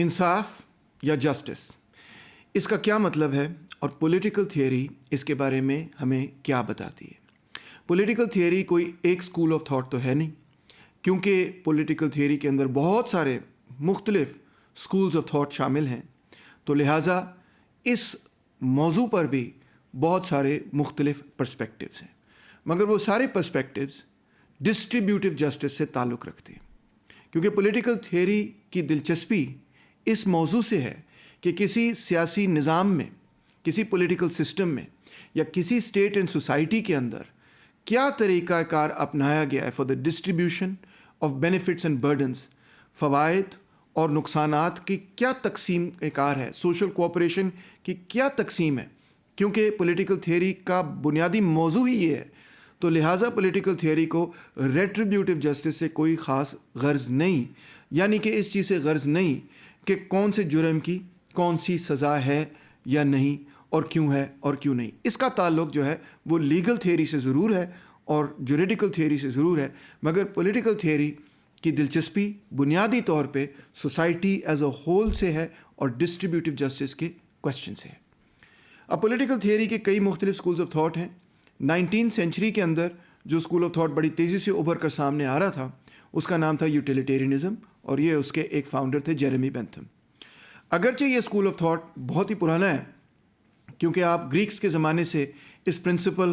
انصاف یا جسٹس، اس کا کیا مطلب ہے اور پولیٹیکل تھیوری اس کے بارے میں ہمیں کیا بتاتی ہے؟ پولیٹیکل تھیوری کوئی ایک اسکول آف تھاٹ تو ہے نہیں، کیونکہ پولیٹیکل تھیوری کے اندر بہت سارے مختلف اسکولز آف تھاٹ شامل ہیں، تو لہٰذا اس موضوع پر بھی بہت سارے مختلف پرسپیکٹیوز ہیں، مگر وہ سارے پرسپیکٹیوز ڈسٹریبیوٹیو جسٹس سے تعلق رکھتے ہیں، کیونکہ پولیٹیکل تھیوری کی دلچسپی اس موضوع سے ہے کہ کسی سیاسی نظام میں، کسی پولیٹیکل سسٹم میں یا کسی اسٹیٹ اینڈ سوسائٹی کے اندر کیا طریقہ کار اپنایا گیا ہے for the distribution of benefits and burdens, فوائد اور نقصانات کی کیا تقسیم کار ہے، سوشل کوآپریشن کی کیا تقسیم ہے، کیونکہ پولیٹیکل تھیوری کا بنیادی موضوع ہی یہ ہے، تو لہٰذا پولیٹیکل تھیوری کو ریٹریبیوٹیو جسٹس سے کوئی خاص غرض نہیں، یعنی کہ اس چیز سے غرض نہیں کہ کون سے جرم کی کون سی سزا ہے یا نہیں، اور کیوں ہے اور کیوں نہیں۔ اس کا تعلق جو ہے وہ لیگل تھیوری سے ضرور ہے اور جوریڈیکل تھیوری سے ضرور ہے، مگر پولیٹیکل تھیوری کی دلچسپی بنیادی طور پہ سوسائٹی ایز اے ہول سے ہے اور ڈسٹریبیوٹیو جسٹس کے کوشچن سے ہے۔ اب پولیٹیکل تھیوری کے کئی مختلف اسکولز آف تھاٹ ہیں۔ 19 سینچری کے اندر جو اسکول آف تھاٹ بڑی تیزی سے ابھر کر سامنے آ رہا تھا اس کا نام تھا یوٹیلیٹیرینزم، اور یہ اس کے ایک فاؤنڈر تھے جیرمی بینتھم۔ اگرچہ یہ اسکول آف تھاٹ بہت ہی پرانا ہے، کیونکہ آپ گریکس کے زمانے سے اس پرنسپل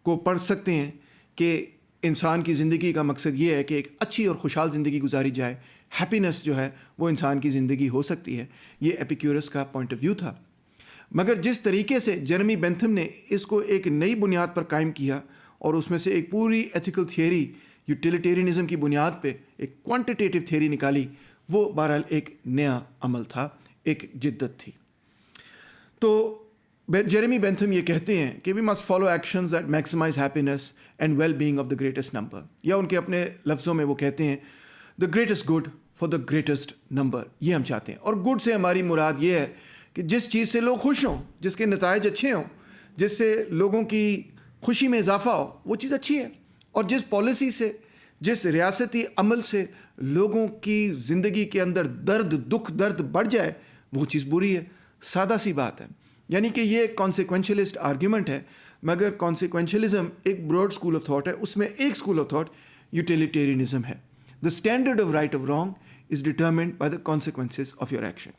کو پڑھ سکتے ہیں کہ انسان کی زندگی کا مقصد یہ ہے کہ ایک اچھی اور خوشحال زندگی گزاری جائے، ہیپینس جو ہے وہ انسان کی زندگی ہو سکتی ہے، یہ ایپیکیورس کا پوائنٹ آف ویو تھا۔ مگر جس طریقے سے جیرمی بینتھم نے اس کو ایک نئی بنیاد پر قائم کیا اور اس میں سے ایک پوری ایتھیکل تھیوری یوٹیلیٹیرینزم کی بنیاد پہ ایک کوانٹیٹیو تھیوری نکالی، وہ بہرحال ایک نیا عمل تھا، ایک جدت تھی۔ تو جیرمی بینتھم یہ کہتے ہیں کہ we must follow actions that maximise happiness and well being of the greatest number, یا ان کے اپنے لفظوں میں وہ کہتے ہیں the greatest good for the greatest number, یہ ہم چاہتے ہیں۔ اور گڈ سے ہماری مراد یہ ہے کہ جس چیز سے لوگ خوش ہوں، جس کے نتائج اچھے ہوں، جس سے لوگوں کی خوشی میں اضافہ ہو، وہ چیز اچھی ہے، اور جس پالیسی سے، جس ریاستی عمل سے لوگوں کی زندگی کے اندر درد بڑھ جائے، وہ چیز بری ہے۔ سادہ سی بات ہے، یعنی کہ یہ ایک کانسیکوینشلسٹ آرگیومنٹ ہے، مگر کانسیکوینشلزم ایک براڈ اسکول آف تھاٹ ہے، اس میں ایک اسکول آف تھاٹ یوٹیلیٹیرینزم ہے۔ The standard of right of wrong is determined by the consequences of your action.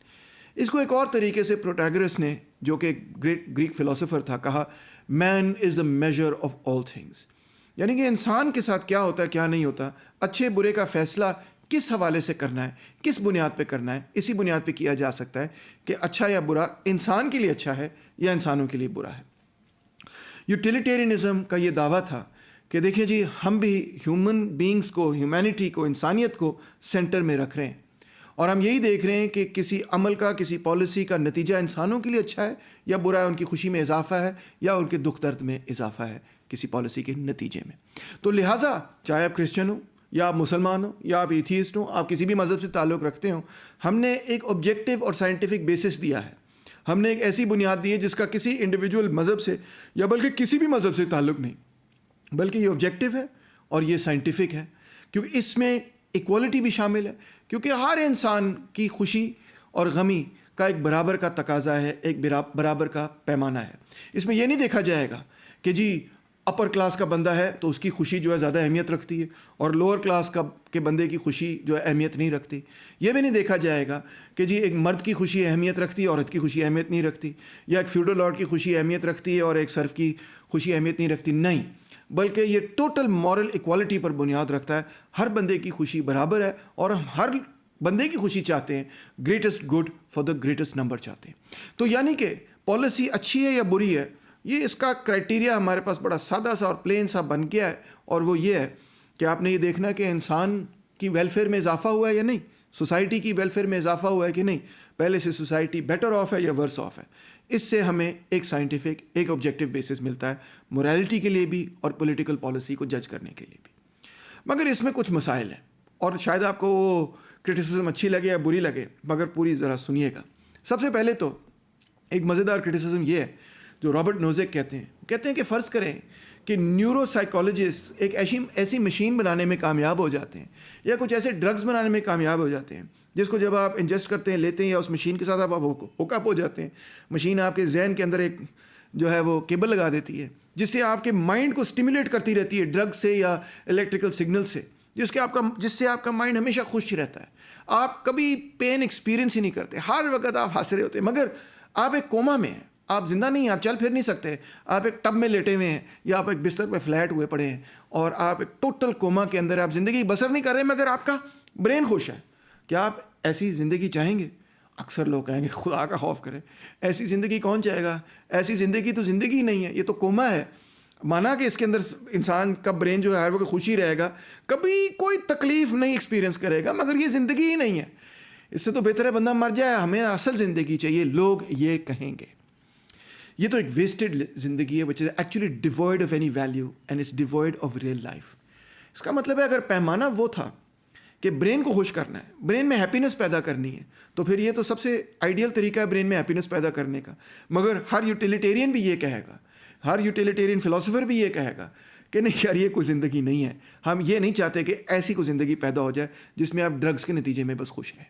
اس کو ایک اور طریقے سے پروٹیگرس نے، جو کہ گریک فلاسفر تھا، کہا man is the measure of all things, یعنی کہ انسان کے ساتھ کیا ہوتا ہے کیا نہیں ہوتا، اچھے برے کا فیصلہ کس حوالے سے کرنا ہے، کس بنیاد پہ کرنا ہے، اسی بنیاد پہ کیا جا سکتا ہے کہ اچھا یا برا انسان کے لیے اچھا ہے یا انسانوں کے لیے برا ہے۔ یوٹیلیٹیرینزم کا یہ دعویٰ تھا کہ دیکھیں جی، ہم بھی ہیومن بینگز کو، ہیومینٹی کو، انسانیت کو سینٹر میں رکھ رہے ہیں، اور ہم یہی دیکھ رہے ہیں کہ کسی عمل کا، کسی پالیسی کا نتیجہ انسانوں کے لیے اچھا ہے یا برا ہے، ان کی خوشی میں اضافہ ہے یا ان کے دکھ درد میں اضافہ ہے کسی پالیسی کے نتیجے میں۔ تو لہٰذا چاہے آپ کرسچن ہو یا آپ مسلمان ہو یا آپ ایتھیسٹ ہوں، آپ کسی بھی مذہب سے تعلق رکھتے ہوں، ہم نے ایک آبجیکٹیو اور سائنٹیفک بیسس دیا ہے، ہم نے ایک ایسی بنیاد دی ہے جس کا کسی انڈیویجول مذہب سے یا بلکہ کسی بھی مذہب سے تعلق نہیں، بلکہ یہ آبجیکٹیو ہے اور یہ سائنٹیفک ہے، کیونکہ اس میں ایکوالٹی بھی شامل ہے، کیونکہ ہر انسان کی خوشی اور غمی کا ایک برابر کا تقاضا ہے، ایک برابر کا پیمانہ ہے۔ اس میں یہ نہیں دیکھا جائے گا کہ جی اپر کلاس کا بندہ ہے تو اس کی خوشی جو ہے زیادہ اہمیت رکھتی ہے اور لوور کلاس کے بندے کی خوشی جو ہے اہمیت نہیں رکھتی۔ یہ بھی نہیں دیکھا جائے گا کہ جی ایک مرد کی خوشی اہمیت رکھتی ہے، عورت کی خوشی اہمیت نہیں رکھتی، یا ایک فیوڈل لارڈ کی خوشی اہمیت رکھتی ہے اور ایک سرف کی خوشی اہمیت نہیں رکھتی، نہیں، بلکہ یہ ٹوٹل مورل ایکوالٹی پر بنیاد رکھتا ہے۔ ہر بندے کی خوشی برابر ہے اور ہم ہر بندے کی خوشی چاہتے ہیں، greatest good for the greatest number چاہتے ہیں۔ تو یعنی کہ پالیسی اچھی ہے یا بری ہے، یہ اس کا کرائٹیریا ہمارے پاس بڑا سادہ سا اور پلین سا بن گیا ہے، اور وہ یہ ہے کہ آپ نے یہ دیکھنا ہے کہ انسان کی ویلفیئر میں اضافہ ہوا ہے یا نہیں، سوسائٹی کی ویلفیئر میں اضافہ ہوا ہے کہ نہیں، پہلے سے سوسائٹی بیٹر آف ہے یا ورس آف ہے۔ اس سے ہمیں ایک سائنٹیفک، ایک آبجیکٹیو بیسس ملتا ہے، مورالٹی کے لیے بھی اور پولیٹیکل پالیسی کو جج کرنے کے لیے بھی۔ مگر اس میں کچھ مسائل ہیں، اور شاید آپ کو وہ کرٹیسزم اچھی لگے یا بری لگے، مگر پوری ذرا سنیے گا۔ سب سے پہلے تو ایک مزیدار کرٹیسزم یہ ہے جو رابرٹ نوزک کہتے ہیں کہ فرض کریں کہ نیورو سائیکالوجسٹ ایک ایسی مشین بنانے میں کامیاب ہو جاتے ہیں یا کچھ ایسے ڈرگز بنانے میں کامیاب ہو جاتے ہیں جس کو جب آپ انجسٹ کرتے ہیں, لیتے ہیں, یا اس مشین کے ساتھ آپ ہوک اپ ہو جاتے ہیں, مشین آپ کے ذہن کے اندر ایک جو ہے وہ کیبل لگا دیتی ہے جس سے آپ کے مائنڈ کو سٹیمولیٹ کرتی رہتی ہے ڈرگ سے یا الیکٹریکل سگنل سے, جس سے آپ کا مائنڈ ہمیشہ خوش رہتا ہے. آپ کبھی پین ایکسپیرینس ہی نہیں کرتے, ہر وقت آپ ہنس رہے ہوتے ہیں, مگر آپ ایک کوما میں ہیں, آپ زندہ نہیں ہیں, آپ چل پھر نہیں سکتے, آپ ایک ٹب میں لیٹے ہوئے ہیں یا آپ ایک بستر پہ فلیٹ ہوئے پڑے ہیں اور آپ ایک ٹوٹل کوما کے اندر آپ زندگی بسر نہیں کر رہے مگر آپ کا برین خوش ہے. کیا آپ ایسی زندگی چاہیں گے؟ اکثر لوگ کہیں گے خدا کا خوف کریں, ایسی زندگی کون چاہے گا؟ ایسی زندگی تو زندگی نہیں ہے, یہ تو کوما ہے. مانا کہ اس کے اندر انسان کا برین جو ہے ہر وقت خوشی رہے گا, کبھی کوئی تکلیف نہیں ایکسپیرینس کرے گا, مگر یہ زندگی ہی نہیں ہے. اس سے تو بہتر ہے بندہ مر جائے, ہمیں اصل زندگی چاہیے, لوگ یہ کہیں گے. یہ تو ایک ویسٹڈ زندگی ہے which is actually devoid of any value and it's devoid of real life. اس کا مطلب ہے اگر پیمانہ وہ تھا کہ برین کو خوش کرنا ہے, برین میں ہیپینس پیدا کرنی ہے, تو پھر یہ تو سب سے آئیڈیل طریقہ ہے برین میں ہیپینس پیدا کرنے کا. مگر ہر یوٹیلیٹیرین بھی یہ کہے گا, ہر یوٹیلیٹیرین فلاسفر بھی یہ کہے گا کہ نہیں یار یہ کوئی زندگی نہیں ہے, ہم یہ نہیں چاہتے کہ ایسی کوئی زندگی پیدا ہو جائے جس میں آپ ڈرگس کے نتیجے میں بس خوش رہیں.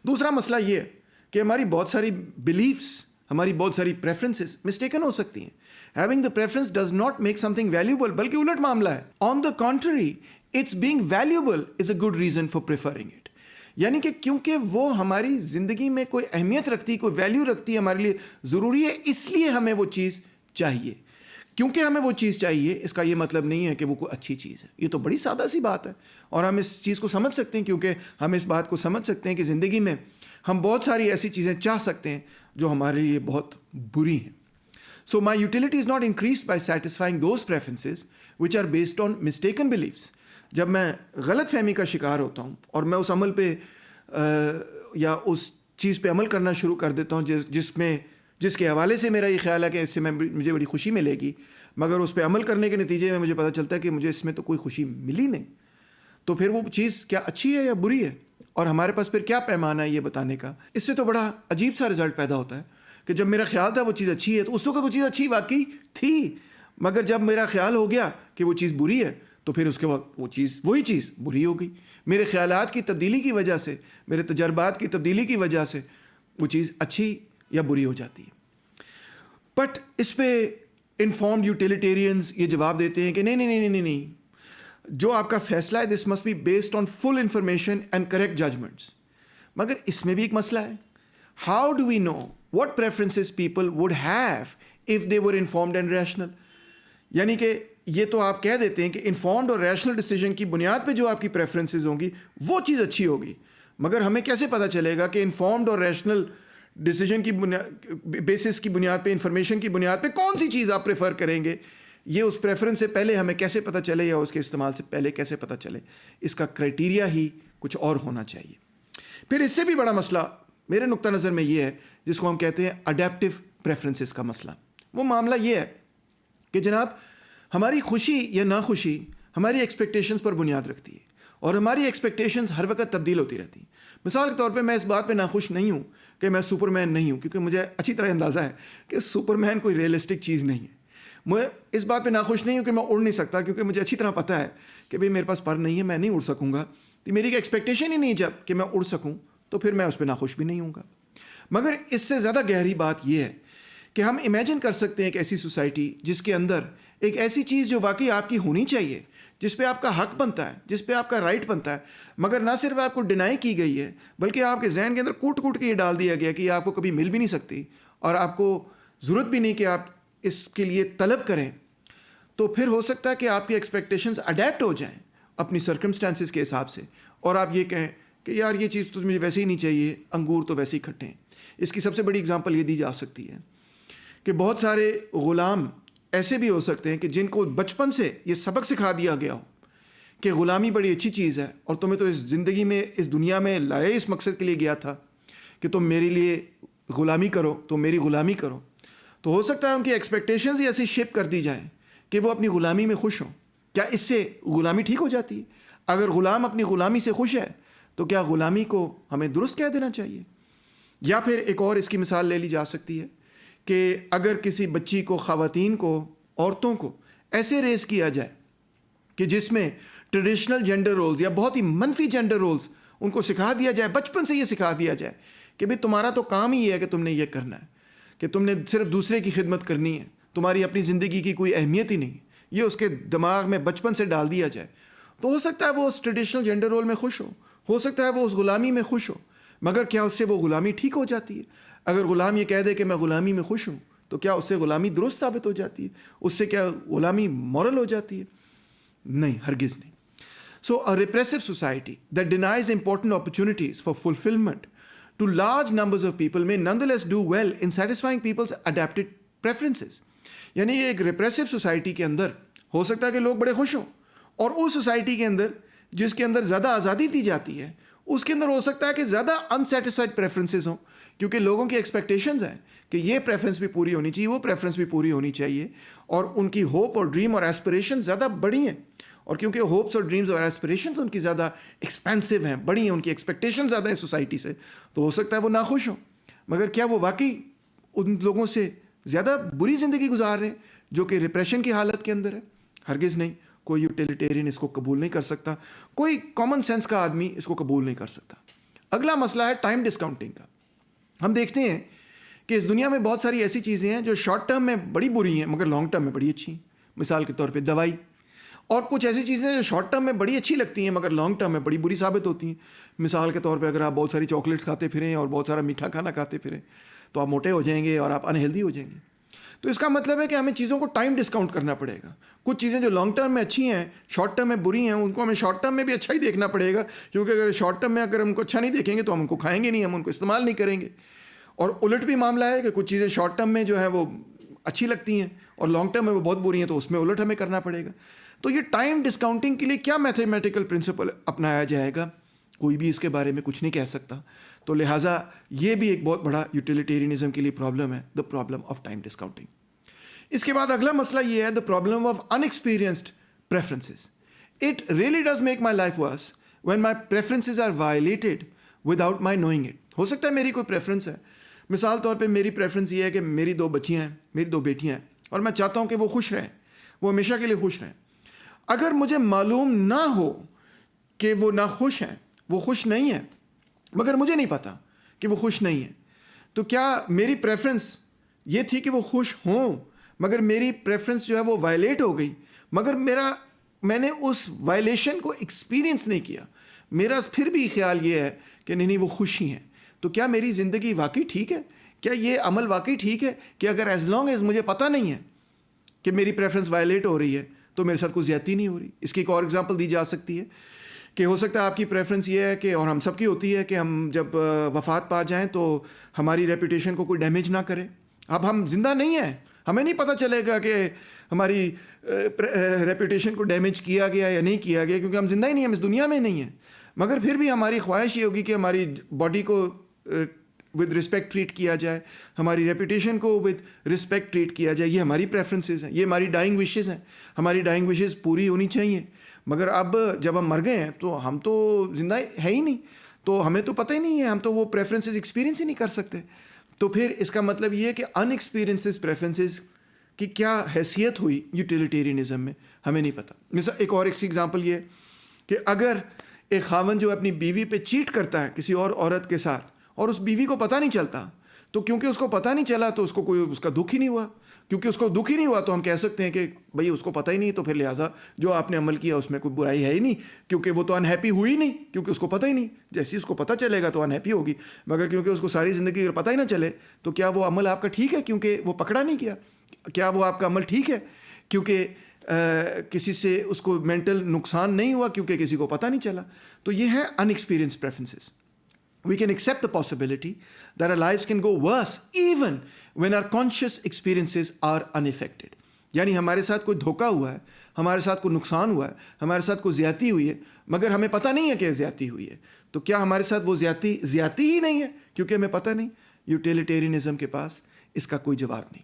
دوسرا مسئلہ یہ ہے کہ ہماری بہت ساری بلیفس, ہماری بہت ساری پریفرنسز مسٹیکن ہو سکتی ہیں. Having the preference does not make something valuable, بلکہ الٹ معاملہ ہے. On the contrary its being valuable is a good reason for preferring it. یعنی کہ کیونکہ وہ ہماری زندگی میں کوئی اہمیت رکھتی, کوئی ویلیو رکھتی ہے, ہمارے لیے ضروری ہے, اس لیے ہمیں وہ چیز چاہیے. کیونکہ ہمیں وہ چیز چاہیے اس کا یہ مطلب نہیں ہے کہ وہ کوئی اچھی چیز ہے. یہ تو بڑی سادہ سی بات ہے اور ہم اس چیز کو سمجھ سکتے ہیں, کیونکہ ہم اس بات کو سمجھ سکتے ہیں کہ زندگی میں ہم بہت ساری ایسی چیزیں چاہ سکتے ہیں جو ہمارے لیے بہت بری ہیں. So my utility is not increased by satisfying those preferences which are based on mistaken beliefs. جب میں غلط فہمی کا شکار ہوتا ہوں اور میں اس عمل پہ یا اس چیز پہ عمل کرنا شروع کر دیتا ہوں جس کے حوالے سے میرا یہ خیال ہے کہ اس سے مجھے بڑی خوشی ملے گی, مگر اس پہ عمل کرنے کے نتیجے میں مجھے پتہ چلتا ہے کہ مجھے اس میں تو کوئی خوشی ملی نہیں, تو پھر وہ چیز کیا اچھی ہے یا بری ہے, اور ہمارے پاس پھر کیا پیمانہ ہے یہ بتانے کا. اس سے تو بڑا عجیب سا رزلٹ پیدا ہوتا ہے کہ جب میرا خیال تھا وہ چیز اچھی ہے تو اس وقت وہ چیز اچھی واقعی تھی, مگر جب میرا خیال ہو گیا کہ وہ چیز بری ہے تو پھر اس کے بعد وہی چیز بری ہو گئی. میرے خیالات کی تبدیلی کی وجہ سے, میرے تجربات کی تبدیلی کی وجہ سے وہ چیز اچھی یا بری ہو جاتی ہے. بٹ اس پہ انفارمڈ یوٹیلیٹیرینز یہ جواب دیتے ہیں کہ نہیں, جو آپ کا فیصلہ ہے this must be based on full information and correct judgments. مگر اس میں بھی ایک مسئلہ ہے. How do we know what preferences people would have if they were informed and rational. یعنی کہ یہ تو آپ کہہ دیتے ہیں کہ انفارمڈ اور ریشنل ڈیسیجن کی بنیاد پہ جو آپ کی پریفرنسز ہوں گی وہ چیز اچھی ہوگی, مگر ہمیں کیسے پتہ چلے گا کہ انفارمڈ اور ریشنل ڈیسیجن کی بیسس کی بنیاد پہ, انفارمیشن کی بنیاد پہ کون سی چیز آپ پریفر کریں گے؟ یہ اس پریفرنس سے پہلے ہمیں کیسے پتہ چلے یا اس کے استعمال سے پہلے کیسے پتہ چلے؟ اس کا کرائٹیریا ہی کچھ اور ہونا چاہیے. پھر اس سے بھی بڑا مسئلہ میرے نقطہ نظر میں یہ ہے جس کو ہم کہتے ہیں اڈیپٹیو پریفرنسز کا مسئلہ. وہ معاملہ یہ ہے کہ جناب ہماری خوشی یا ناخوشی ہماری ایکسپیکٹیشنز پر بنیاد رکھتی ہے اور ہماری ایکسپیکٹیشنز ہر وقت تبدیل ہوتی رہتی ہیں. مثال کے طور پہ میں اس بات پہ ناخوش نہیں ہوں کہ میں سپر مین نہیں ہوں, کیونکہ مجھے اچھی طرح اندازہ ہے کہ سپر مین کوئی ریئلسٹک چیز نہیں ہے. میں اس بات پہ ناخوش نہیں ہوں کہ میں اڑ نہیں سکتا, کیونکہ مجھے اچھی طرح پتہ ہے کہ بھئی میرے پاس پر نہیں ہے, میں نہیں اڑ سکوں گا. تو میری ایکسپیکٹیشن ہی نہیں جب کہ میں اڑ سکوں, تو پھر میں اس پہ ناخوش بھی نہیں ہوں گا. مگر اس سے زیادہ گہری بات یہ ہے کہ ہم امیجن کر سکتے ہیں ایک ایسی سوسائٹی جس کے اندر ایک ایسی چیز جو واقعی آپ کی ہونی چاہیے, جس پہ آپ کا حق بنتا ہے, جس پہ آپ کا رائٹ بنتا ہے, مگر نہ صرف آپ کو ڈینائی کی گئی ہے بلکہ آپ کے ذہن کے اندر کوٹ کے یہ ڈال دیا گیا کہ یہ آپ کو کبھی مل بھی نہیں سکتی اور آپ کو ضرورت بھی نہیں کہ آپ اس کے لیے طلب کریں. تو پھر ہو سکتا ہے کہ آپ کی ایکسپیکٹیشنز اڈیپٹ ہو جائیں اپنی سرکمسٹانسز کے حساب سے, اور آپ یہ کہیں کہ یار یہ چیز تو مجھے ویسے ہی نہیں چاہیے, انگور تو ویسے ہی کھٹے ہیں. اس کی سب سے بڑی اگزامپل یہ دی جا سکتی ہے کہ بہت سارے غلام ایسے بھی ہو سکتے ہیں کہ جن کو بچپن سے یہ سبق سکھا دیا گیا ہو کہ غلامی بڑی اچھی چیز ہے اور تمہیں تو اس زندگی میں, اس دنیا میں لائے اس مقصد کے لیے گیا تھا کہ تم میرے لیے غلامی کرو, تم میری غلامی کرو. تو ہو سکتا ہے ان کی ایکسپیکٹیشنز ہی ایسی شیپ کر دی جائیں کہ وہ اپنی غلامی میں خوش ہوں. کیا اس سے غلامی ٹھیک ہو جاتی ہے؟ اگر غلام اپنی غلامی سے خوش ہے تو کیا غلامی کو ہمیں درست کہہ دینا چاہیے؟ یا پھر ایک اور اس کی مثال لے لی جا سکتی ہے کہ اگر کسی بچی کو, خواتین کو, عورتوں کو ایسے ریز کیا جائے کہ جس میں ٹریڈیشنل جینڈر رولز یا بہت ہی منفی جینڈر رولز ان کو سکھا دیا جائے, بچپن سے یہ سکھا دیا جائے کہ بھئی تمہارا تو کام ہی یہ ہے کہ تم نے یہ کرنا ہے, کہ تم نے صرف دوسرے کی خدمت کرنی ہے, تمہاری اپنی زندگی کی کوئی اہمیت ہی نہیں, یہ اس کے دماغ میں بچپن سے ڈال دیا جائے, تو ہو سکتا ہے وہ اس ٹریڈیشنل جینڈر رول میں خوش ہو سکتا ہے وہ اس غلامی میں خوش ہو, مگر کیا اس سے وہ غلامی ٹھیک ہو جاتی ہے؟ اگر غلام یہ کہہ دے کہ میں غلامی میں خوش ہوں, تو کیا اس سے غلامی درست ثابت ہو جاتی ہے؟ اس سے کیا غلامی مورل ہو جاتی ہے؟ نہیں, ہرگز نہیں. So a repressive society that denies important opportunities for fulfillment to large numbers of people may nonetheless do well in satisfying people's adapted preferences. یعنی یہ ایک ریپریسو سوسائٹی کے اندر ہو سکتا ہے کہ لوگ بڑے خوش ہوں, اور اس سوسائٹی کے اندر جس کے اندر زیادہ آزادی دی جاتی ہے اس کے اندر ہو سکتا ہے کہ زیادہ انسیٹسفائڈ پریفرنسز ہوں, کیونکہ لوگوں کی ایکسپیکٹیشنز ہیں کہ یہ پریفرنس بھی پوری ہونی چاہیے, وہ پریفرنس بھی پوری ہونی چاہیے, اور ان کی ہوپ اور ڈریم اور ایسپریشن زیادہ بڑی ہیں, اور کیونکہ ہوپس اور ڈریمز اور ایسپریشنز ان کی زیادہ ایکسپینسو ہیں, بڑی ہیں, ان کی ایکسپیکٹیشن زیادہ ہیں سوسائٹی سے, تو ہو سکتا ہے وہ ناخوش ہوں. مگر کیا وہ واقعی ان لوگوں سے زیادہ بری زندگی گزار رہے ہیں جو کہ ریپریشن کی حالت کے اندر ہے؟ ہرگز نہیں. کوئی یوٹیلیٹیرین اس کو قبول نہیں کر سکتا, کوئی کامن سینس کا آدمی اس کو قبول نہیں کر سکتا. اگلا مسئلہ ہے ٹائم ڈسکاؤنٹنگ کا. ہم دیکھتے ہیں کہ اس دنیا میں بہت ساری ایسی چیزیں ہیں جو شارٹ ٹرم میں بڑی بری ہیں مگر لانگ ٹرم میں بڑی اچھی ہیں. مثال کے طور پہ دوائی, اور کچھ ایسی چیزیں جو شارٹ ٹرم میں بڑی اچھی لگتی ہیں مگر لانگ ٹرم میں بڑی بری ثابت ہوتی ہیں. مثال کے طور پہ اگر آپ بہت ساری چاکلیٹس کھاتے پھریں اور بہت سارا میٹھا کھانا کھاتے پھریں تو آپ موٹے ہو جائیں گے اور آپ انہیلدی ہو جائیں گے. تو اس کا مطلب ہے کہ ہمیں چیزوں کو ٹائم ڈسکاؤنٹ کرنا پڑے گا. کچھ چیزیں جو لانگ ٹرم میں اچھی ہیں شارٹ ٹرم میں بری ہیں, ان کو ہمیں شارٹ ٹرم میں بھی اچھا ہی دیکھنا پڑے گا, کیونکہ اگر شارٹ ٹرم میں اگر ہم کو اچھا نہیں دیکھیں گے تو ہم ان کو کھائیں گے نہیں, ہم ان کو استعمال نہیں کریں گے. اور الٹ بھی معاملہ ہے کہ کچھ چیزیں شارٹ ٹرم میں جو ہیں وہ اچھی لگتی ہیں اور لانگ ٹرم میں وہ بہت بری ہیں, تو اس میں الٹ ہمیں کرنا پڑے گا. تو یہ ٹائم ڈسکاؤنٹنگ کے لیے کیا میتھمیٹیکل پرنسپل اپنایا جائے گا, کوئی بھی اس کے بارے میں کچھ نہیں کہہ سکتا. تو لہٰذا یہ بھی ایک بہت بڑا یوٹیلیٹیرینزم کے لیے پرابلم ہے, the problem of time discounting. اس کے بعد اگلا مسئلہ یہ ہے, the problem of unexperienced preferences. It really does make my life worse when my preferences are violated without my knowing it. ہو سکتا ہے میری کوئی پریفرنس ہے, مثال طور پہ میری پریفرنس یہ ہے کہ میری 2 بچیاں ہیں, میری 2 بیٹیاں ہیں, اور میں چاہتا ہوں کہ وہ خوش رہیں, وہ ہمیشہ کے لیے خوش رہیں. اگر مجھے معلوم نہ ہو کہ وہ نہ خوش ہیں, وہ خوش نہیں ہیں, مگر مجھے نہیں پتا کہ وہ خوش نہیں ہیں, تو کیا میری پریفرنس یہ تھی کہ وہ خوش ہوں, مگر میری پریفرنس جو ہے وہ وائلیٹ ہو گئی, مگر میں نے اس وائلیشن کو ایکسپیرینس نہیں کیا, میرا پھر بھی خیال یہ ہے کہ نہیں وہ خوش ہی ہیں, تو کیا میری زندگی واقعی ٹھیک ہے؟ کیا یہ عمل واقعی ٹھیک ہے کہ اگر ایز لانگ ایز مجھے پتہ نہیں ہے کہ میری پریفرنس وائلیٹ ہو رہی ہے تو میرے ساتھ کوئی زیادتی نہیں ہو رہی؟ اس کی ایک اور ایگزامپل دی جا سکتی ہے کہ ہو سکتا ہے آپ کی پریفرنس یہ ہے کہ, اور ہم سب کی ہوتی ہے کہ ہم جب وفات پا جائیں تو ہماری ریپوٹیشن کو کوئی ڈیمیج نہ کرے. اب ہم زندہ نہیں ہیں, ہمیں نہیں پتہ چلے گا کہ ہماری ریپوٹیشن کو ڈیمیج کیا گیا یا نہیں کیا گیا, کیونکہ ہم زندہ ہی نہیں ہیں, ہم اس دنیا میں نہیں ہیں. مگر پھر بھی ہماری خواہش یہ ہوگی کہ ہماری باڈی کو ود رسپیکٹ ٹریٹ کیا جائے, ہماری ریپوٹیشن کو ود رسپیکٹ ٹریٹ کیا جائے. یہ ہماری پریفرنسز ہیں, یہ ہماری ڈائنگ وشز ہیں, ہماری ڈائنگ وشز پوری ہونی چاہیے. مگر اب جب ہم مر گئے ہیں تو ہم تو زندہ ہے ہی نہیں, تو ہمیں تو پتہ ہی نہیں ہے, ہم تو وہ پریفرنسز ایکسپیرینس ہی نہیں کر سکتے. تو پھر اس کا مطلب یہ ہے کہ ان ایکسپیرینسز پریفرنسز کی کیا حیثیت ہوئی یوٹیلیٹیرینزم میں, ہمیں نہیں پتہ. مثلا ایک اور ایگزامپل یہ کہ اگر ایک خاوند جو اپنی بیوی پہ چیٹ کرتا ہے کسی اور عورت کے ساتھ, اور اس بیوی کو پتہ نہیں چلتا, تو کیونکہ اس کو پتہ نہیں چلا تو اس کو کوئی اس کا دکھ ہی نہیں ہوا. کیونکہ اس کو دکھ ہی نہیں ہوا تو ہم کہہ سکتے ہیں کہ بھائی اس کو پتہ ہی نہیں, تو پھر لہٰذا جو آپ نے عمل کیا اس میں کوئی برائی ہے ہی نہیں, کیونکہ وہ تو انہیپی ہوئی نہیں, کیونکہ اس کو پتہ ہی نہیں. جیسے اس کو پتہ چلے گا تو انہیپی ہوگی, مگر کیونکہ اس کو ساری زندگی اگر پتہ ہی نہ چلے تو کیا وہ عمل آپ کا ٹھیک ہے کیونکہ وہ پکڑا نہیں گیا؟ کیا وہ آپ کا عمل ٹھیک ہے کیونکہ کسی سے اس کو مینٹل نقصان نہیں ہوا کیونکہ کسی کو پتہ نہیں چلا؟ تو یہ ہے unexperienced preferences. We can accept the possibility that our lives can go worse even when our conscious experiences are unaffected. یعنی ہمارے ساتھ کوئی دھوکہ ہوا ہے, ہمارے ساتھ کوئی نقصان ہوا ہے, ہمارے ساتھ کوئی زیادتی ہوئی ہے, مگر ہمیں پتہ نہیں ہے کہ زیادتی ہوئی ہے. تو کیا ہمارے ساتھ وہ زیادتی ہی نہیں ہے کیونکہ ہمیں پتہ نہیں؟ یوٹیلیٹیرینزم کے پاس اس کا کوئی جواب نہیں.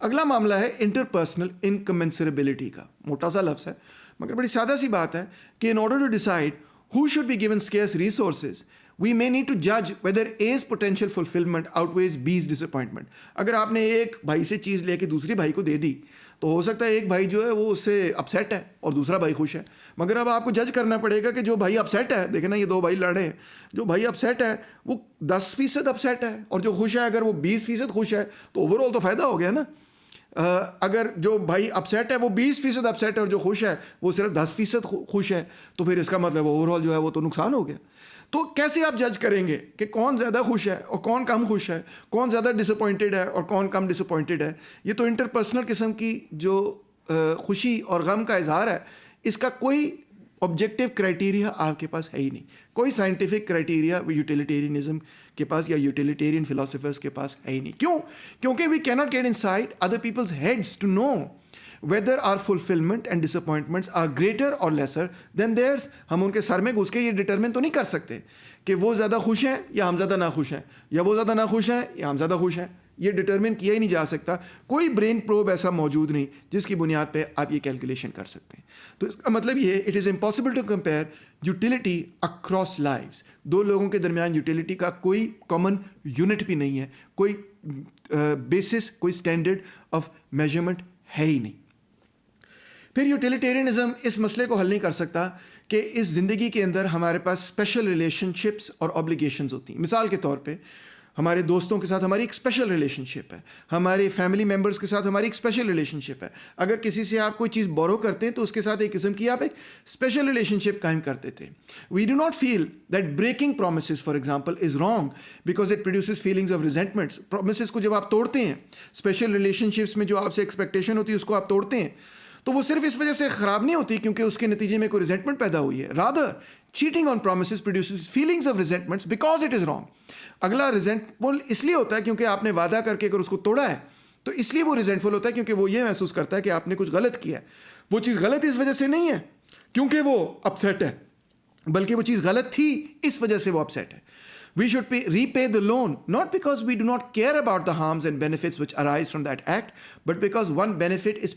اگلا معاملہ ہے انٹرپرسنل انکمنسریبلٹی کا. موٹا سا لفظ ہے مگر بڑی سادہ سی بات ہے کہ in order to decide who should be given scarce resources, we may need to judge whether A's potential fulfillment outweighs B's disappointment. اگر آپ نے ایک بھائی سے چیز لے کے دوسری بھائی کو دے دی تو ہو سکتا ہے ایک بھائی جو ہے وہ اس سے اپسیٹ ہے اور دوسرا بھائی خوش ہے. مگر اب آپ کو جج کرنا پڑے گا کہ جو بھائی اپسیٹ ہے, دیکھیں نا یہ دو بھائی لڑے ہیں, جو بھائی اپسیٹ ہے وہ 10% اپسیٹ ہے, اور جو خوش ہے اگر وہ 20% خوش ہے تو اوور آل تو فائدہ ہو گیا نا. اگر جو بھائی اپسیٹ ہے وہ 20% اپسیٹ ہے اور جو خوش ہے وہ صرف 10% خوش ہے, تو پھر اس کا مطلب اوور آل جو ہے وہ تو نقصان ہو گیا. تو کیسے آپ جج کریں گے کہ کون زیادہ خوش ہے اور کون کم خوش ہے, کون زیادہ ڈس اپوائنٹڈ ہے اور کون کم ڈس اپوائنٹڈ ہے؟ یہ تو انٹرپرسنل قسم کی جو خوشی اور غم کا اظہار ہے, اس کا کوئی آبجیکٹیو کرائٹیریا آپ کے پاس ہے ہی نہیں, کوئی سائنٹیفک کرائٹیریا یوٹیلیٹیرینزم کے پاس یا یوٹیلیٹیرین فلاسفرز کے پاس ہے ہی نہیں. کیوں؟ کیونکہ we cannot get inside other people's heads to know whether our fulfillment and disappointments are greater or lesser than theirs. ہم ان کے سر میں گھس کے یہ ڈٹرمن تو نہیں کر سکتے کہ وہ زیادہ خوش ہیں یا ہم زیادہ ناخوش ہیں, یا وہ زیادہ ناخوش ہیں یا ہم زیادہ خوش ہیں. یہ ڈٹرمن کیا ہی نہیں جا سکتا. کوئی برین پروب ایسا موجود نہیں جس کی بنیاد پہ آپ یہ کیلکولیشن کر سکتے ہیں. تو اس کا مطلب یہ ہے it is impossible to compare utility across lives. دو لوگوں کے درمیان یوٹیلیٹی کا کوئی کامن یونٹ بھی نہیں ہے, کوئی بیسس, کوئی اسٹینڈرڈ آف میجرمنٹ ہے ہی نہیں. پھر یوٹیلیٹیرینزم اس مسئلے کو حل نہیں کر سکتا کہ اس زندگی کے اندر ہمارے پاس اسپیشل ریلیشن شپس اور آبلیگیشنز ہوتی ہیں. مثال کے طور پہ ہمارے دوستوں کے ساتھ ہماری ایک اسپیشل ریلیشن شپ ہے, ہمارے فیملی ممبرس کے ساتھ ہماری ایک اسپیشل ریلیشن شپ ہے. اگر کسی سے آپ کوئی چیز بورو کرتے ہیں تو اس کے ساتھ ایک قسم کی آپ ایک اسپیشل ریلیشن شپ قائم کرتے تھے. We do not feel that breaking promises for example is wrong because it produces feelings of resentments. Promises کو جب آپ توڑتے ہیں, اسپیشل ریلیشن شپس میں جو آپ سے ایکسپیکٹیشن ہوتی ہے اس کو آپ توڑتے ہیں, تو وہ صرف اس وجہ سے خراب نہیں ہوتی کیونکہ اس کے نتیجے میں کوئی ریزنٹمنٹ پیدا ہوئی ہے. Rather cheating on promises produces feelings of resentments because it is wrong. اگلا ریزنٹفل اس لیے ہوتا ہے کیونکہ آپ نے وعدہ کر کے اگر اس کو توڑا ہے تو اس لیے وہ ریزنٹفل ہوتا ہے کیونکہ وہ یہ محسوس کرتا ہے کہ آپ نے کچھ غلط کیا ہے. وہ چیز غلط اس وجہ سے نہیں ہے کیونکہ وہ اپسیٹ ہے, بلکہ وہ چیز غلط تھی اس وجہ سے وہ اپسیٹ ہے. We should repay the loan, not because we do not care about the harms and benefits which arise from that act, but because one benefit is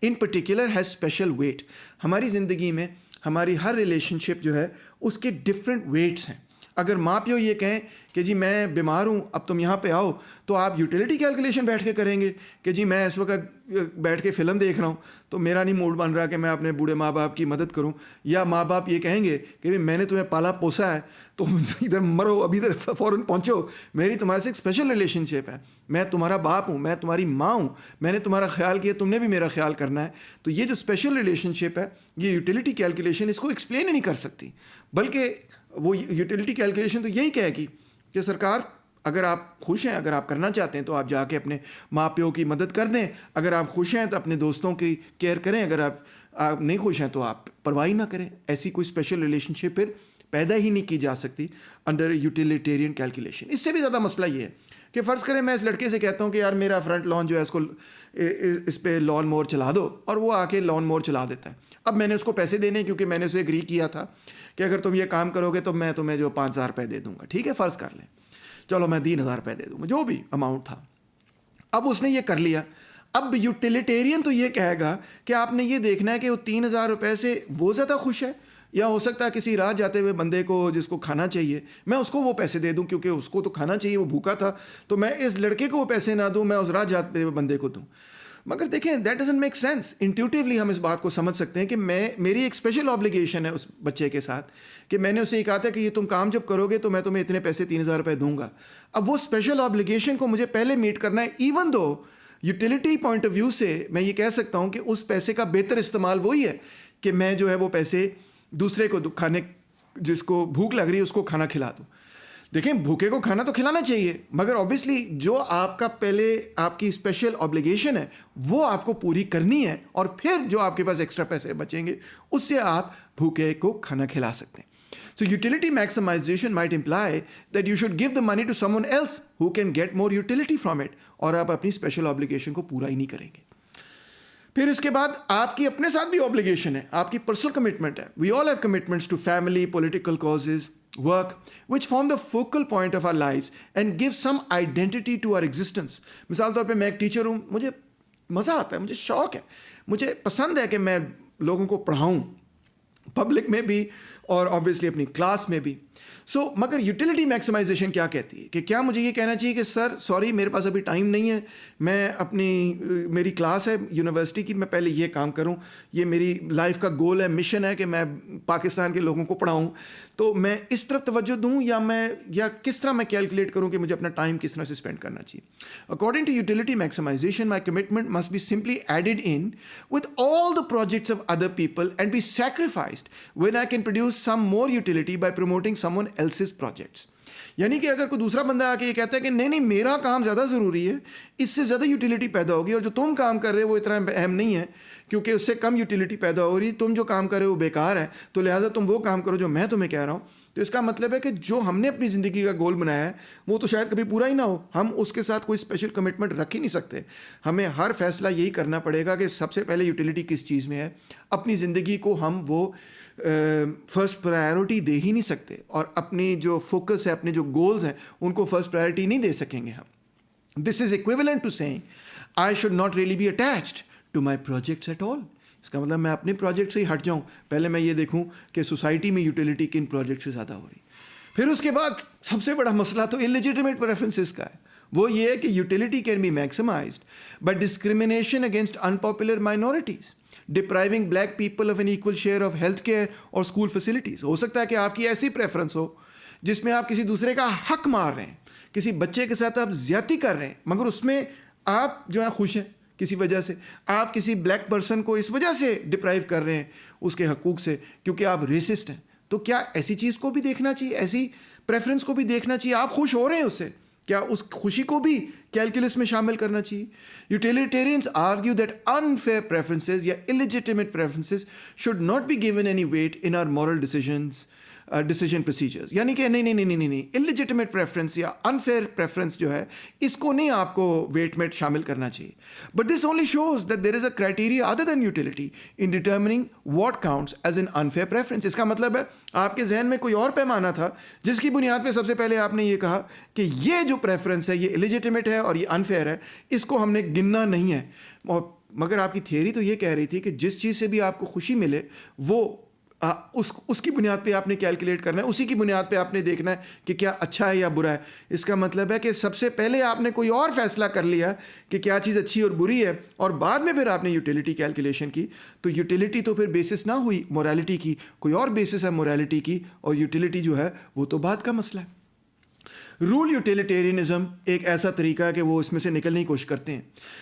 in particular has special weight. ہماری زندگی میں ہماری ہر relation شپ جو ہے اس کے different weights ہیں. اگر ماں پیو یہ کہیں کہ جی میں بیمار ہوں اب تم یہاں پہ آؤ, تو آپ یوٹیلیٹی کیلکولیشن بیٹھ کے کریں گے کہ جی میں اس وقت بیٹھ کے فلم دیکھ رہا ہوں تو میرا نہیں موڈ بن رہا کہ میں اپنے بوڑھے ماں باپ کی مدد کروں. یا ماں باپ یہ کہیں گے کہ میں نے تمہیں پالا پوسا ہے تو ادھر مرو, ابھی ادھر فوراً پہنچو, میری تمہارے سے ایک اسپیشل ریلیشن شپ ہے, میں تمہارا باپ ہوں, میں تمہاری ماں ہوں, میں نے تمہارا خیال کیا, تم نے بھی میرا خیال کرنا ہے. تو یہ جو اسپیشل ریلیشن شپ ہے, یہ یوٹیلیٹی کیلکولیشن اس کو ایکسپلین ہی نہیں کر سکتی, بلکہ وہ یوٹیلیٹی کیلکولیشن تو یہی کہے گی کہ سرکار اگر آپ خوش ہیں, اگر آپ کرنا چاہتے ہیں تو آپ جا کے اپنے ماں پیو کی مدد کر دیں, اگر آپ خوش ہیں تو اپنے دوستوں کی کیئر کریں, اگر آپ نہیں خوش ہیں تو آپ پرواہ نہ کریں. ایسی کوئی اسپیشل ریلیشن شپ پھر پیدا ہی نہیں کی جا سکتی انڈر یوٹیلیٹیرین کیلکولیشن. اس سے بھی زیادہ مسئلہ یہ ہے کہ فرض کریں میں اس لڑکے سے کہتا ہوں کہ یار میرا فرنٹ لان جو ہے اس کو اس پہ لان مور چلا دو, اور وہ آ کے لان مور چلا دیتا ہے. اب میں نے اس کو پیسے دینے کیونکہ میں نے اسے اگری کیا تھا کہ اگر تم یہ کام کرو گے تو میں تمہیں جو 5,000 روپے دے دوں گا, ٹھیک ہے فرض کر لیں, چلو میں 3,000 روپے دے دوں گا, جو بھی اماؤنٹ تھا. اب اس نے یہ کر لیا. اب یوٹیلیٹیرین تو یہ کہے گا کہ آپ نے یہ دیکھنا ہے کہ وہ 3,000 روپے سے وہ زیادہ خوش ہے, یا ہو سکتا ہے کسی راہ جاتے ہوئے بندے کو جس کو کھانا چاہیے میں اس کو وہ پیسے دے دوں کیونکہ اس کو تو کھانا چاہیے, وہ بھوکا تھا, تو میں اس لڑکے کو وہ پیسے نہ دوں, میں اس راہ جاتے ہوئے بندے کو دوں. مگر دیکھیں that doesn't make sense. Intuitively ہم اس بات کو سمجھ سکتے ہیں کہ میری ایک اسپیشل آبلیگیشن ہے اس بچے کے ساتھ کہ میں نے اسے یہ کہا تھا کہ یہ تم کام جب کرو گے تو میں تمہیں اتنے پیسے 3,000 روپے دوں گا. اب وہ اسپیشل آبلیگیشن کو مجھے پہلے میٹ کرنا ہے, even though utility point of view سے میں یہ کہہ سکتا ہوں کہ اس پیسے کا بہتر استعمال وہی ہے کہ میں جو ہے وہ پیسے دوسرے کو کھانے, جس کو بھوک لگ رہی ہے اس کو کھانا کھلا دوں. دیکھیں بھوکے کو کھانا تو کھلانا چاہیے, مگر اوبیسلی جو آپ کا پہلے آپ کی اسپیشل آبلیگیشن ہے وہ آپ کو پوری کرنی ہے, اور پھر جو آپ کے پاس ایکسٹرا پیسے بچیں گے اس سے آپ بھوکے کو کھانا کھلا سکتے ہیں. So utility maximization might imply that you should give the money to someone else who can get more utility from it, اور آپ اپنی اسپیشل آبلیگیشن کو پورا ہی نہیں کریں گے. پھر اس کے بعد آپ کی اپنے ساتھ بھی آبلیگیشن ہے, آپ کی پرسنل کمٹمنٹ ہے. We all have commitments to family, political causes, work, which form the focal point of our lives and give some identity to our existence. مثال طور پہ میں ایک ٹیچر ہوں, مجھے مزہ آتا ہے, مجھے شوق ہے, مجھے پسند ہے کہ میں لوگوں کو پڑھاؤں, پبلک میں بھی اور آبویسلی اپنی کلاس میں بھی. مگر یوٹیلیٹی میکسیمائزیشن کیا کہتی ہے کہ کیا مجھے یہ کہنا چاہیے کہ سر سوری میرے پاس ابھی ٹائم نہیں ہے, میں میری کلاس ہے یونیورسٹی کی, میں پہلے یہ کام کروں, یہ میری لائف کا گول ہے, مشن ہے کہ میں پاکستان کے لوگوں کو پڑھاؤں, تو میں اس طرف توجہ دوں یا کس طرح میں کیلکولیٹ کروں کہ مجھے اپنا ٹائم کس طرح سے اسپینڈ کرنا چاہیے. According to utility maximisation my commitment must be simply added in with all the projects of other people and be sacrificed when I can produce some more utility by promoting someone else's projects. یعنی کہ اگر کوئی دوسرا بندہ آ کے یہ کہتا ہے کہ نہیں میرا کام زیادہ ضروری ہے, اس سے زیادہ یوٹیلیٹی پیدا ہوگی, اور جو تم کام کر رہے ہو وہ اتنا اہم نہیں ہے کیونکہ اس سے کم یوٹیلیٹی پیدا ہو رہی, تم جو کام کر رہے ہو وہ بیکار ہے, تو لہٰذا تم وہ کام کرو جو میں تمہیں کہہ رہا ہوں. تو اس کا مطلب ہے کہ جو ہم نے اپنی زندگی کا گول بنایا ہے وہ تو شاید کبھی پورا ہی نہ ہو, ہم اس کے ساتھ کوئی اسپیشل کمٹمنٹ رکھ ہی نہیں سکتے. ہمیں ہر فیصلہ یہی کرنا پڑے گا کہ سب سے پہلے یوٹیلیٹی کس چیز میں ہے. اپنی زندگی کو ہم وہ فرسٹ پرائیورٹی دے ہی نہیں سکتے, اور اپنی جو فوکس ہے, اپنے جو گولز ہیں ان کو فرسٹ پرائیورٹی نہیں دے سکیں گے ہم. This is equivalent to saying I should not really be attached to my projects at all. اس کا مطلب میں اپنے پروجیکٹ سے ہی ہٹ جاؤں, پہلے میں یہ دیکھوں کہ سوسائٹی میں یوٹیلیٹی کن پروجیکٹ سے زیادہ ہو رہی. پھر اس کے بعد سب سے بڑا مسئلہ تو انلیجیٹمیٹ پریفرنسز کا ہے. وہ یہ ہے کہ utility can be maximised by discrimination against unpopular minorities, depriving black people of an equal share of health care اور اسکول فیسلٹیز. ہو سکتا ہے کہ آپ کی ایسی پریفرنس ہو جس میں آپ کسی دوسرے کا حق مار رہے ہیں, کسی بچے کے ساتھ آپ زیادتی کر رہے ہیں, مگر اس میں آپ جو ہے خوش ہیں کسی وجہ سے, آپ کسی بلیک پرسن کو اس وجہ سے ڈپرائیو کر رہے ہیں اس کے حقوق سے کیونکہ آپ ریسسٹ ہیں. تو کیا ایسی چیز کو بھی دیکھنا چاہیے, ایسی پریفرنس کو بھی دیکھنا چاہیے؟ آپ خوش ہو رہے ہیں اس سے, کیا اس خوشی کو بھی کیلکولس میں شامل کرنا چاہیے؟ Utilitarians argue that unfair preferences یا illegitimate preferences should not be given any weight in our moral decision procedures. یعنی کہ نہیں انلیجیٹمیٹ پریفرنس یا انفیئر پریفرنس جو ہے اس کو نہیں آپ کو ویٹ میں شامل کرنا چاہیے. But this only shows that there is a criteria other than utility in determining what counts as an unfair preference. اس کا مطلب ہے آپ کے ذہن میں کوئی اور پیمانہ تھا جس کی بنیاد پہ سب سے پہلے آپ نے یہ کہا کہ یہ جو پریفرنس ہے یہ الیجیٹمیٹ ہے اور یہ انفیئر ہے, اس کو ہم نے گننا نہیں ہے. اور مگر آپ کی تھیوری تو یہ کہہ رہی تھی کہ جس چیز سے بھی آپ کو خوشی ملے وہ اس کی بنیاد پہ آپ نے کیلکولیٹ کرنا ہے, اسی کی بنیاد پہ آپ نے دیکھنا ہے کہ کیا اچھا ہے یا برا ہے. اس کا مطلب ہے کہ سب سے پہلے آپ نے کوئی اور فیصلہ کر لیا کہ کیا چیز اچھی اور بری ہے, اور بعد میں پھر آپ نے یوٹیلیٹی کیلکولیشن کی. تو یوٹیلیٹی تو پھر بیسس نہ ہوئی مورالٹی کی, کوئی اور بیسس ہے مورالٹی کی, اور یوٹیلیٹی جو ہے وہ تو بعد کا مسئلہ ہے. رول یوٹیلیٹیرینزم ایک ایسا طریقہ ہے کہ وہ اس میں سے نکلنے کی کوشش کرتے ہیں.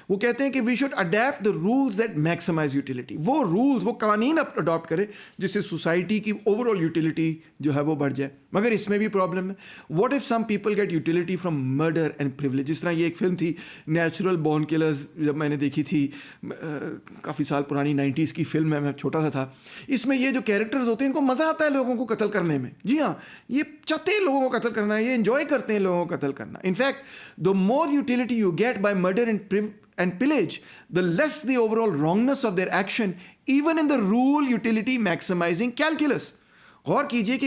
وہ کہتے ہیں کہ we should adapt the rules that maximise utility. وہ رولز, وہ قوانین اڈاپٹ کرے جس سے سوسائٹی کی اوور آل یوٹیلیٹی جو ہے وہ بڑھ جائے. مگر اس میں بھی پرابلم ہے. What if some people get utility from murder and privilege. جس طرح یہ ایک فلم تھی نیچرل بورن کلرز, جب میں نے دیکھی تھی, کافی سال پرانی 90s کی فلم ہے, میں چھوٹا سا تھا. اس میں یہ جو کیریکٹرز ہوتے ہیں ان کو مزہ آتا ہے لوگوں کو قتل کرنے میں. جی ہاں, یہ چاہتے ہیں لوگوں کو قتل کرنا, یہ انجوائے کرتے ہیں لوگوں کو قتل کرنا. In fact the more utility you get by murder and pillage, the less the overall wrongness of their action, even in the rule utility maximizing calculus. غور کیجئے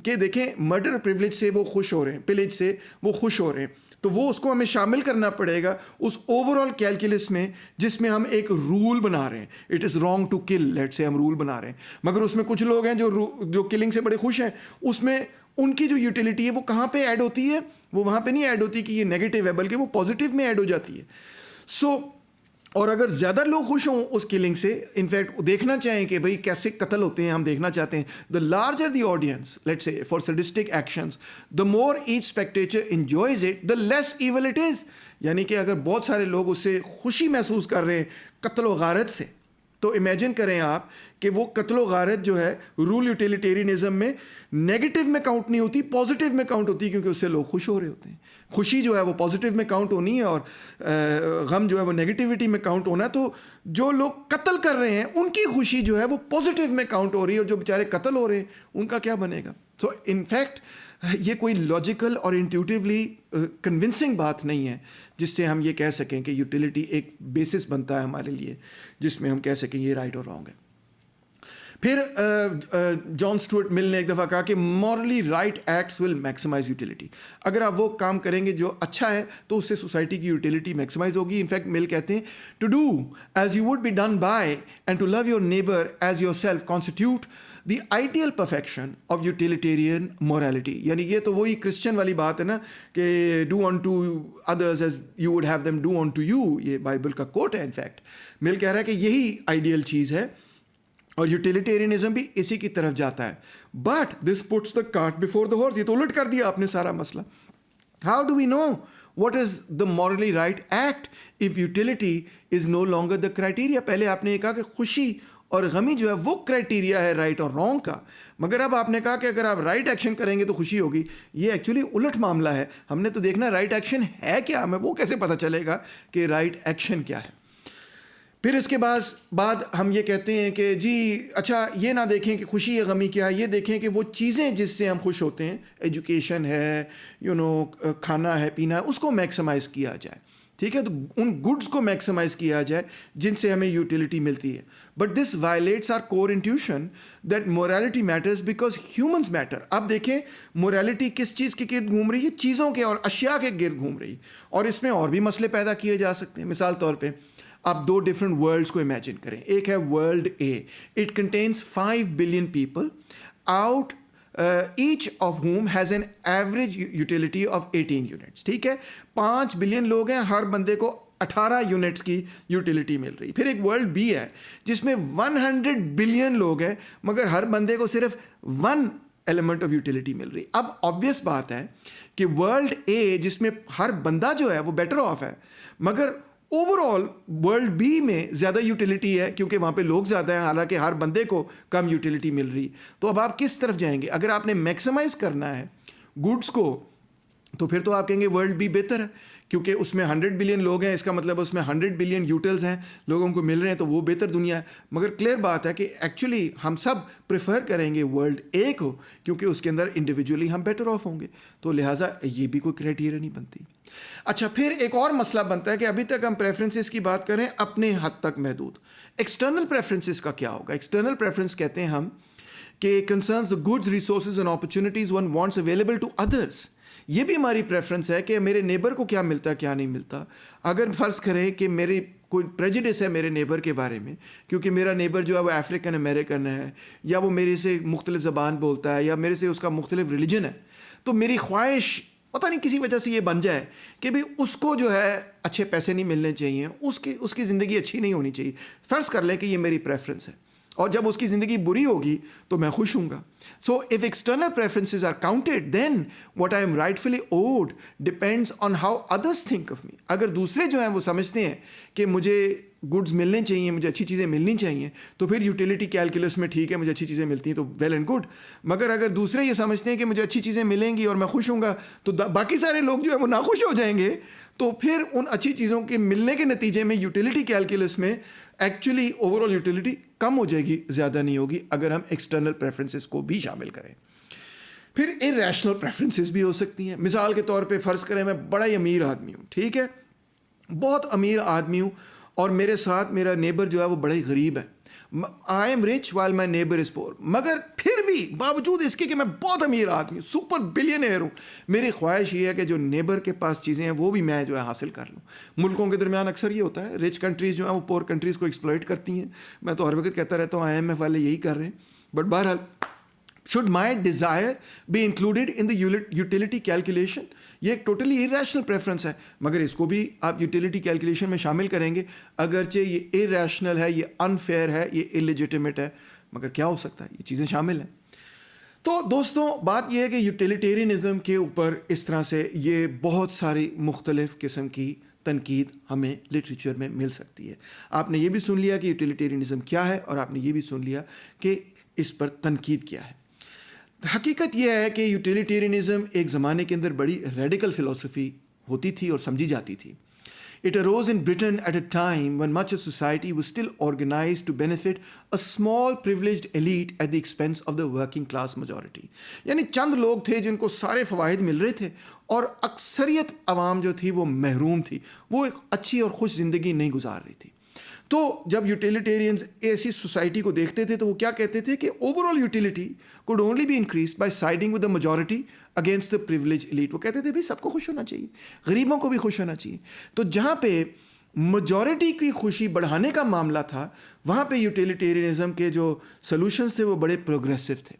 کہ دیکھیں مرڈر اور پریولیج سے وہ خوش ہو رہے ہیں, پلیج سے وہ خوش ہو رہے ہیں, تو وہ اس کو ہمیں شامل کرنا پڑے گا اس اوور آل کیلکولس میں جس میں ہم ایک رول بنا رہے ہیں. It is wrong to kill, لیٹ سے ہم رول بنا رہے ہیں, مگر اس میں کچھ لوگ ہیں جو کلنگ سے بڑے خوش ہیں. اس میں ان کی جو یوٹیلیٹی ہے وہ کہاں پہ ایڈ ہوتی ہے؟ وہ وہاں پہ نہیں ایڈ ہوتی کہ یہ نیگیٹو ہے, بلکہ وہ پازیٹیو میں ایڈ ہو جاتی ہے. اور اگر زیادہ لوگ خوش ہوں اس کلنگ سے, انفیکٹ دیکھنا چاہیں کہ بھئی کیسے قتل ہوتے ہیں, ہم دیکھنا چاہتے ہیں. The larger the audience let's say for sadistic actions, the more each spectator enjoys it, the less evil it is. یعنی کہ اگر بہت سارے لوگ اس سے خوشی محسوس کر رہے ہیں قتل و غارت سے, تو امیجن کریں آپ کہ وہ قتل و غارت جو ہے رول یوٹیلیٹیرینزم میں نیگیٹو میں کاؤنٹ نہیں ہوتی, پازیٹیو میں کاؤنٹ ہوتی, کیونکہ اس سے لوگ خوش ہو رہے ہوتے ہیں. خوشی جو ہے وہ پازیٹیو میں کاؤنٹ ہونی ہے اور غم جو ہے وہ نیگیٹیوٹی میں کاؤنٹ ہونا ہے. تو جو لوگ قتل کر رہے ہیں ان کی خوشی جو ہے وہ پازیٹیو میں کاؤنٹ ہو رہی ہے, اور جو بیچارے قتل ہو رہے ہیں ان کا کیا بنے گا؟ سو انفیکٹ یہ کوئی لاجیکل اور انٹیوٹیولی کنونسنگ بات نہیں ہے جس سے ہم یہ کہہ سکیں کہ یوٹیلیٹی ایک بیسس بنتا ہے ہمارے لیے جس میں ہم کہہ سکیں یہ رائٹ اور رانگ ہے. پھر جان اسٹوارٹ مل نے ایک دفعہ کہا کہ مورلی رائٹ ایکٹس ول میکسیمائز یوٹیلیٹی. اگر آپ وہ کام کریں گے جو اچھا ہے تو اس سے سوسائٹی کی یوٹیلیٹی میکسیمائز ہوگی. انفیکٹ مل کہتے ہیں to do as you would be done by and to love your neighbour as yourself constitute the ideal perfection of utilitarian morality. یعنی یہ تو وہی کرسچن والی بات ہے نا کہ do unto others as you would have them do unto you. یہ بائبل کا کوٹ ہے. انفیکٹ مل کہہ رہا ہے کہ یہی آئیڈیل چیز ہے اور یوٹیلیٹیرینزم بھی اسی کی طرف جاتا ہے. But this puts the cart before the horse. یہ تو الٹ کر دیا آپ نے سارا مسئلہ. How do we know what is the morally right act if utility is no longer the criteria? پہلے آپ نے یہ کہا کہ خوشی اور غمی جو ہے وہ کرائٹیریا ہے رائٹ اور رانگ کا, مگر اب آپ نے کہا کہ اگر آپ رائٹ ایکشن کریں گے تو خوشی ہوگی. یہ ایکچولی الٹ معاملہ ہے. ہم نے تو دیکھنا رائٹ ایکشن ہے کیا, ہمیں وہ کیسے پتہ چلے گا کہ رائٹ ایکشن کیا ہے. پھر اس کے بعد ہم یہ کہتے ہیں کہ جی اچھا یہ نہ دیکھیں کہ خوشی یا غمی کیا ہے, یہ دیکھیں کہ وہ چیزیں جس سے ہم خوش ہوتے ہیں, ایجوکیشن ہے, کھانا ہے, پینا ہے, اس کو میکسیمائز کیا جائے. ٹھیک ہے, تو ان گڈس کو میکسیمائز کیا جائے جن سے ہمیں یوٹیلیٹی ملتی ہے. But this violates our core intuition that morality matters because humans matter. اب دیکھیں مورالٹی کس چیز کے گرد گھوم رہی ہے, چیزوں کے اور اشیاء کے گرد گھوم رہی, اور اس میں اور بھی مسئلے پیدا کیے جا سکتے ہیں. مثال طور پہ آپ 2 ڈفرینٹ ورلڈس کو امیجن کریں. ایک ہے world a, it contains 5 billion people out each of home has an average utility of 18 units. ٹھیک ہے, 5 بلین لوگ ہیں, ہر بندے کو 18 یونٹس کی یوٹیلیٹی مل رہی. پھر ایک ورلڈ بی ہے جس میں 100 بلین لوگ ہیں مگر ہر بندے کو صرف 1 ایلیمنٹ آف یوٹیلیٹی مل رہی. اب آبویس بات ہے کہ ورلڈ اے جس میں ہر بندہ جو ہے وہ بیٹر آف ہے, مگر اوور آل ورلڈ بی میں زیادہ یوٹیلیٹی ہے کیونکہ وہاں پہ لوگ زیادہ ہیں, حالانکہ ہر بندے کو کم یوٹیلیٹی مل رہی. تو اب آپ کس طرف جائیں گے؟ اگر آپ نے میکسیمائز کرنا ہے گڈس کو تو پھر تو آپ کہیں گے ورلڈ بی بہتر ہے کیونکہ اس میں 100 بلین لوگ ہیں, اس کا مطلب اس میں 100 بلین یوٹلز ہیں, لوگوں کو مل رہے ہیں, تو وہ بہتر دنیا ہے. مگر کلیئر بات ہے کہ ایکچولی ہم سب پریفر کریں گے ورلڈ اے کو کیونکہ اس کے اندر انڈیویجولی ہم بیٹر آف ہوں گے. تو لہٰذا یہ بھی کوئی کرائٹیریا نہیں بنتی. اچھا, پھر ایک اور مسئلہ بنتا ہے کہ ابھی تک ہم پریفرنسز کی بات کریں اپنے حد تک محدود. ایکسٹرنل پریفرنسز کا کیا ہوگا؟ ایکسٹرنل پریفرنس کہتے ہیں ہم کہ concerns the goods, resources and opportunities one wants available to others. یہ بھی ہماری پریفرنس ہے کہ میرے نیبر کو کیا ملتا ہے کیا نہیں ملتا. اگر فرض کریں کہ میری کوئی پریجوڈس ہے میرے نیبر کے بارے میں کیونکہ میرا نیبر جو ہے وہ افریقن امریکن ہے, یا وہ میرے سے مختلف زبان بولتا ہے, یا میرے سے اس کا مختلف ریلیجن ہے, تو میری خواہش پتہ نہیں کسی وجہ سے یہ بن جائے کہ بھئی اس کو جو ہے اچھے پیسے نہیں ملنے چاہیے, اس کی زندگی اچھی نہیں ہونی چاہیے. فرض کر لیں کہ یہ میری پریفرنس ہے, اور جب اس کی زندگی بری ہوگی تو میں خوش ہوں گا. So if external preferences are counted then what I am rightfully owed depends on how others think of me. اگر دوسرے جو ہیں وہ سمجھتے ہیں کہ مجھے گڈز ملنے چاہیے, مجھے اچھی چیزیں ملنی چاہیے, تو پھر یوٹیلیٹی کیلکولس میں ٹھیک ہے مجھے اچھی چیزیں ملتی ہیں تو ویل اینڈ گڈ. مگر اگر دوسرے یہ سمجھتے ہیں کہ مجھے اچھی چیزیں ملیں گی اور میں خوش ہوں گا تو باقی سارے لوگ جو ہیں وہ ناخوش ہو جائیں گے, تو پھر ان اچھی چیزوں کے ملنے کے نتیجے میں یوٹیلیٹی کیلکولس میں ایکچولی اوور آل یوٹیلیٹی کم ہو جائے گی, زیادہ نہیں ہوگی اگر ہم ایکسٹرنل پریفرنسز کو بھی شامل کریں. پھر ارریشنل پریفرنسز بھی ہو سکتی ہیں. مثال کے طور پہ فرض کریں میں بڑا ہی امیر آدمی ہوں, ٹھیک ہے, بہت امیر آدمی ہوں, اور میرے ساتھ میرا نیبر جو ہے وہ بڑا ہی غریب ہے. I am rich while my neighbour is poor. مگر پھر بھی باوجود اس کے کہ میں بہت امیر آدمی ہوں, سپر بلینئر ہوں, میری خواہش یہ ہے کہ جو نیبر کے پاس چیزیں ہیں وہ بھی میں جو ہے حاصل کر لوں. ملکوں کے درمیان اکثر یہ ہوتا ہے, رچ کنٹریز جو ہیں وہ پور کنٹریز کو ایکسپلائٹ کرتی ہیں. میں تو ہر وقت کہتا رہتا ہوں IMF والے یہی کر رہے ہیں. بٹ بہرحال should my desire be included in the utility calculation? یہ ایک ٹوٹلی irrational preference ہے, مگر اس کو بھی آپ یوٹیلیٹی کیلکولیشن میں شامل کریں گے, اگرچہ یہ irrational ہے, یہ unfair ہے, یہ illegitimate ہے, مگر کیا ہو سکتا ہے, یہ چیزیں شامل ہیں. تو دوستوں بات یہ ہے کہ یوٹیلیٹیرینزم کے اوپر اس طرح سے یہ بہت ساری مختلف قسم کی تنقید ہمیں لٹریچر میں مل سکتی ہے. آپ نے یہ بھی سن لیا کہ یوٹیلیٹیرینزم کیا ہے, اور آپ نے یہ بھی سن لیا کہ اس پر تنقید کیا ہے. حقیقت یہ ہے کہ یوٹیلیٹیرینزم ایک زمانے کے اندر بڑی ریڈیکل فلسفی ہوتی تھی اور سمجھی جاتی تھی. It arose in Britain at a time when much of society was still organized to benefit a small privileged elite at the expense of the working class majority. یعنی چند لوگ تھے جن کو سارے فوائد مل رہے تھے اور اکثریت عوام جو تھی وہ محروم تھی, وہ ایک اچھی اور خوش زندگی نہیں گزار رہی تھی. تو جب یوٹیلیٹیرینز ایسی سوسائٹی کو دیکھتے تھے تو وہ کیا کہتے تھے کہ overall utility could only be increased by siding with the majority against the privilege elite. وہ کہتے تھے بھائی سب کو خوش ہونا چاہیے, غریبوں کو بھی خوش ہونا چاہیے. تو جہاں پہ میجورٹی کی خوشی بڑھانے کا معاملہ تھا وہاں پہ یوٹیلیٹیرینزم کے جو سلوشنز تھے وہ بڑے پروگریسو تھے.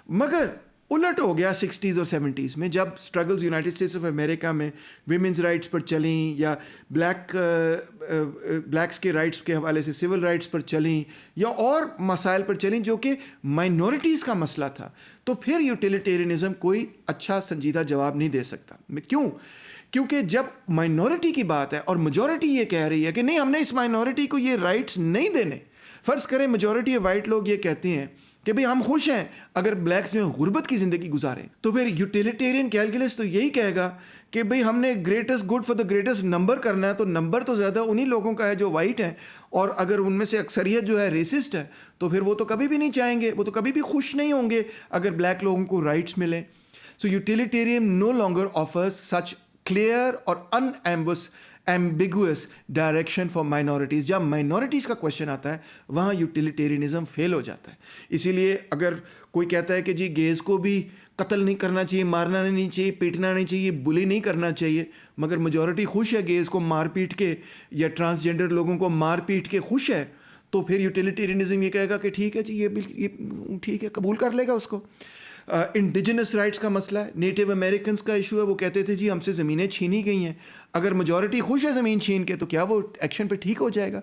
مگر الٹ ہو گیا 60s اور 70s میں جب struggles United States of America میں ویمنز رائٹس پر چلیں یا بلیکس کے رائٹس کے حوالے سے سول رائٹس پر چلیں یا اور مسائل پر چلیں جو کہ مائنورٹیز کا مسئلہ تھا, تو پھر یوٹیلیٹیرینزم کوئی اچھا سنجیدہ جواب نہیں دے سکتا. کیوں؟ کیونکہ جب مائنورٹی کی بات ہے اور میجورٹی یہ کہہ رہی ہے کہ نہیں ہم نے اس مائنورٹی کو یہ رائٹس نہیں دینے. فرض کریں میجورٹی وائٹ لوگ یہ کہتے ہیں کہ بھئی ہم خوش ہیں اگر بلیکس جو ہیں غربت کی زندگی گزاریں, تو پھر یوٹیلیٹیرین کیلکولس تو یہی کہے گا کہ بھئی ہم نے greatest good for the greatest number کرنا ہے, تو نمبر تو زیادہ انہی لوگوں کا ہے جو وائٹ ہیں, اور اگر ان میں سے اکثریت جو ہے ریسسٹ ہے تو پھر وہ تو کبھی بھی نہیں چاہیں گے, وہ تو کبھی بھی خوش نہیں ہوں گے اگر بلیک لوگوں کو رائٹس ملیں. سو یوٹیلیٹیرین نو لانگر آفرز سچ کلیئر اور ambiguous ڈائریکشن فار مائنورٹیز. جب مائنورٹیز کا کوشچن آتا ہے وہاں یوٹیلیٹیرینزم فیل ہو جاتا ہے. اسی لیے اگر کوئی کہتا ہے کہ جی گیز کو بھی قتل نہیں کرنا چاہیے, مارنا نہیں چاہیے, پیٹنا نہیں چاہیے, بلی نہیں کرنا چاہیے, مگر میجورٹی خوش ہے گیز کو مار پیٹ کے یا ٹرانسجینڈر لوگوں کو مار پیٹ کے خوش ہے, تو پھر یوٹیلیٹیرینزم یہ کہے گا کہ ٹھیک ہے جی یہ ٹھیک ہے, قبول کر لے گا اس کو. انڈیجنس رائٹس کا مسئلہ ہے, نیٹو امریکنس کا ایشو ہے. وہ کہتے تھے جی ہم سے زمینیں چھینی گئی ہیں, اگر میجورٹی خوش ہے زمین چھین کے تو کیا وہ ایکشن پہ ٹھیک ہو جائے گا.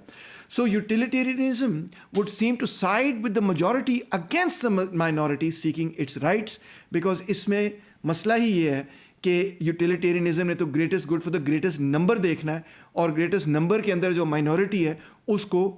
So utilitarianism would seem to side with the majority against the minority seeking its rights, because اس میں مسئلہ ہی یہ ہے کہ یوٹیلیٹیرینزم نے تو greatest good for the greatest number دیکھنا ہے, اور گریٹسٹ نمبر کے اندر جو مائنورٹی ہے اس کو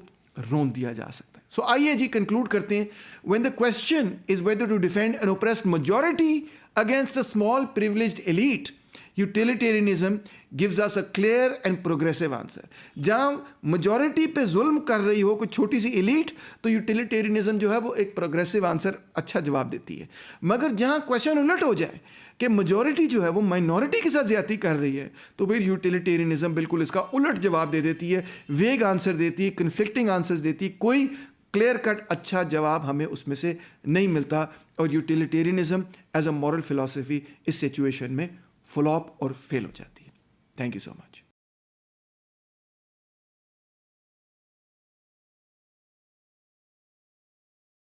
رون دیا جا سکتا ہے. سو آئیے جی کنکلوڈ کرتے ہیں. When the question is whether to defend an oppressed majority against a small privileged elite, utilitarianism gives us a clear and progressive answer. جہاں میجورٹی پہ ظلم کر رہی ہو کوئی چھوٹی سی ایلیٹ, تو یوٹیلیٹیرینزم جو ہے وہ ایک پروگریسو آنسر اچھا جواب دیتی ہے. مگر جہاں کویشچن الٹ ہو جائے کہ میجورٹی جو ہے وہ مائنورٹی کے ساتھ زیادتی کر رہی ہے, تو پھر یوٹیلیٹیرینزم بالکل اس کا الٹ جواب دے دیتی ہے, ویگ آنسر دیتی ہے, کنفلکٹنگ آنسرز دیتی ہے, کوئی کلیئر کٹ اچھا جواب ہمیں اس میں سے نہیں ملتا. اور utilitarianism as a moral philosophy اس سچویشن میں فلاپ اور فیل ہو جاتی ہے. Thank you so much.